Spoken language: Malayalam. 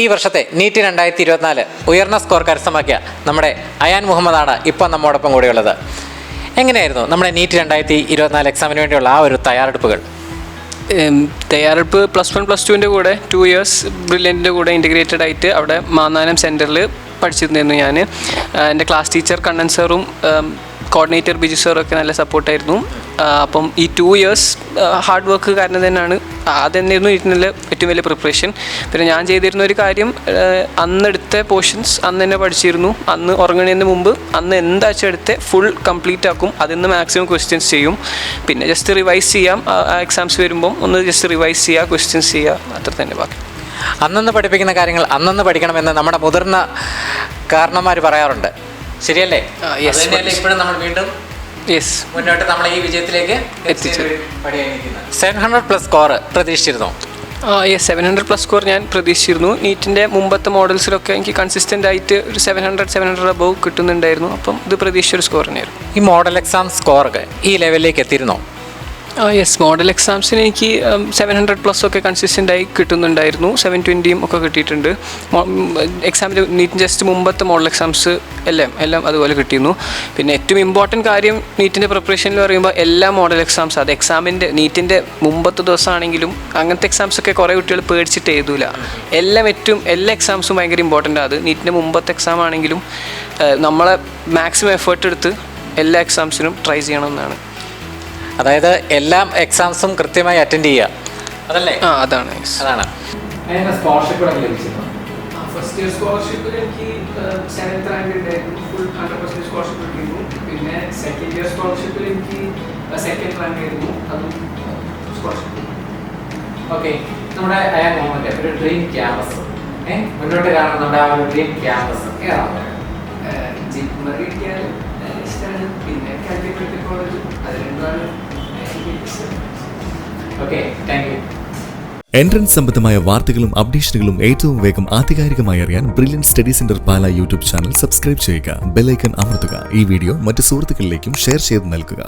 ഈ വർഷത്തെ നീറ്റ് 2024 ഉയർന്ന സ്കോർ കരസ്ഥമാക്കിയ നമ്മുടെ അയാൻ മുഹമ്മദാണ് ഇപ്പോൾ നമ്മോടൊപ്പം കൂടെയുള്ളത്. എങ്ങനെയായിരുന്നു നമ്മുടെ നീറ്റ് 2024 എക്സാമിന് വേണ്ടിയുള്ള ആ ഒരു തയ്യാറെടുപ്പുകൾ? തയ്യാറെടുപ്പ് +1 +2ൻ്റെ കൂടെ 2 years ബ്രില്യൻറ്റിൻ്റെ കൂടെ ഇൻറ്റഗ്രേറ്റഡ് ആയിട്ട് അവിടെ മാന്നാനം സെൻറ്ററിൽ പഠിച്ചിരുന്നു. ഞാൻ എൻ്റെ ക്ലാസ് ടീച്ചർ കണ്ണൻ സാറും കോർഡിനേറ്റർ ബിജു സാറും ഒക്കെ നല്ല സപ്പോർട്ടായിരുന്നു. അപ്പം ഈ 2 years ഹാർഡ് വർക്ക് കാരണം തന്നെയാണ് അതെന്നായിരുന്നു ഇതിനുള്ള ഏറ്റവും വലിയ പ്രിപ്പറേഷൻ. പിന്നെ ഞാൻ ചെയ്തിരുന്ന ഒരു കാര്യം, അന്നെടുത്ത പോർഷൻസ് അന്ന് തന്നെ പഠിച്ചിരുന്നു. അന്ന് ഉറങ്ങുന്നതിന് മുമ്പ് അന്ന് എന്താച്ചാൽ എടുത്ത് ഫുൾ കംപ്ലീറ്റ് ആക്കും. അതിൽ നിന്ന് മാക്സിമം ക്വസ്റ്റ്യൻസ് ചെയ്യും. പിന്നെ ജസ്റ്റ് റിവൈസ് ചെയ്യാം, എക്സാംസ് വരുമ്പം ഒന്ന് ജസ്റ്റ് റിവൈസ് ചെയ്യുക, ക്വസ്റ്റ്യൻസ് ചെയ്യുക, അത്ര തന്നെ. ബാക്കി അന്നന്ന് പഠിപ്പിക്കുന്ന കാര്യങ്ങൾ അന്നന്ന് പഠിക്കണമെന്ന് നമ്മുടെ മുതിർന്ന കാരണന്മാർ പറയാറുണ്ട്, ശരിയല്ലേ? ഇപ്പോഴും നമ്മൾ വീണ്ടും മുന്നോട്ട് നമ്മൾ ഈ വിജയത്തിലേക്ക് എത്തിച്ചു. 700+ സ്കോർ പ്രതീക്ഷിച്ചിരുന്നോ? 700+ സ്കോർ ഞാൻ പ്രതീക്ഷിച്ചിരുന്നു. നീറ്റിൻ്റെ മുമ്പത്തെ മോഡൽസിലൊക്കെ എനിക്ക് കൺസിസ്റ്റൻ്റ് ആയിട്ട് ഒരു 700 അബവ് കിട്ടുന്നുണ്ടായിരുന്നു. അപ്പം ഇത് പ്രതീക്ഷിച്ചൊരു സ്കോർ തന്നെയായിരുന്നു. ഈ മോഡൽ എക്സാം സ്കോറൊക്കെ ഈ ലെവലിലേക്ക് എത്തിയിരുന്നോ? മോഡൽ എക്സാംസിന് എനിക്ക് 700+ ഒക്കെ കൺസിസ്റ്റൻ്റ് ആയി കിട്ടുന്നുണ്ടായിരുന്നു. 720 ഒക്കെ കിട്ടിയിട്ടുണ്ട്. എക്സാമിന് നീറ്റിന് ജസ്റ്റ് മുമ്പത്തെ മോഡൽ എക്സാംസ് എല്ലാം അതുപോലെ കിട്ടിയിരുന്നു. പിന്നെ ഏറ്റവും ഇമ്പോർട്ടൻറ്റ് കാര്യം നീറ്റിൻ്റെ പ്രിപ്പറേഷനിൽ പറയുമ്പോൾ എല്ലാ മോഡൽ എക്സാംസ്, അത് എക്സാമിൻ്റെ നീറ്റിൻ്റെ മുമ്പത്തെ ദിവസമാണെങ്കിലും അങ്ങനത്തെ എക്സാംസൊക്കെ കുറേ കുട്ടികൾ പേടിച്ചിട്ട് എഴുതൂല. എല്ലാ എക്സാംസും ഭയങ്കര ഇമ്പോർട്ടൻ്റ് ആണ്. അത് നീറ്റിൻ്റെ മുമ്പത്തെ എക്സാം ആണെങ്കിലും നമ്മളെ മാക്സിമം എഫേർട്ട് എടുത്ത് എല്ലാ എക്സാംസിനും ട്രൈ ചെയ്യണമെന്നാണ്. അതായത് എല്ലാ എക്സാംസും കൃത്യമായി അറ്റൻഡ് ചെയ്യുക, അതല്ലേ? അതാണ്. സ്കോളർഷിപ്പ് ലഭിച്ചിരുന്നു. ഫസ്റ്റ് ഇയർ സ്കോളർഷിപ്പിൽ എനിക്ക് 7th റാങ്ക് ഉണ്ടായിരുന്നു. ഫുൾ 100% സ്കോളർഷിപ്പ് കിട്ടിയിരുന്നു. പിന്നെ സെക്കൻഡ് ഇയർ സ്കോളർഷിപ്പിൽ എനിക്ക് 2nd റാങ്ക് ആയിരുന്നു. അതും സ്കോളർഷിപ്പ്. ഓക്കെ, നമ്മുടെ അയാൻ മുഹമ്മദ് ഒരു ഡ്രീം ക്യാമ്പസ് മുന്നോട്ട് കാണുന്ന നമ്മുടെ ആ ഒരു ഡ്രീം ക്യാമ്പസ് ഏതാണ്? ജിപ്മർ കിട്ടിയാൽ ഇഷ്ടമാണ്. പിന്നെ കാലിക്കറ്റ് മെഡിക്കൽ കോളേജ്, അത് രണ്ടുമാണ്. Okay, thank you. എൻട്രൻസ് സംബന്ധമായ വാർത്തകളും അപ്ഡേഷനുകളും ഏറ്റവും വേഗം ആധികാരികമായി അറിയാൻ ബ്രില്യൻറ്റ് സ്റ്റഡി സെന്റർ പാല യൂട്യൂബ് ചാനൽ സബ്സ്ക്രൈബ് ചെയ്യുക. ബെൽ ഐക്കൺ അമർത്തുക. ഈ വീഡിയോ മറ്റ് സുഹൃത്തുക്കളിലേക്കും ഷെയർ ചെയ്ത് നൽകുക.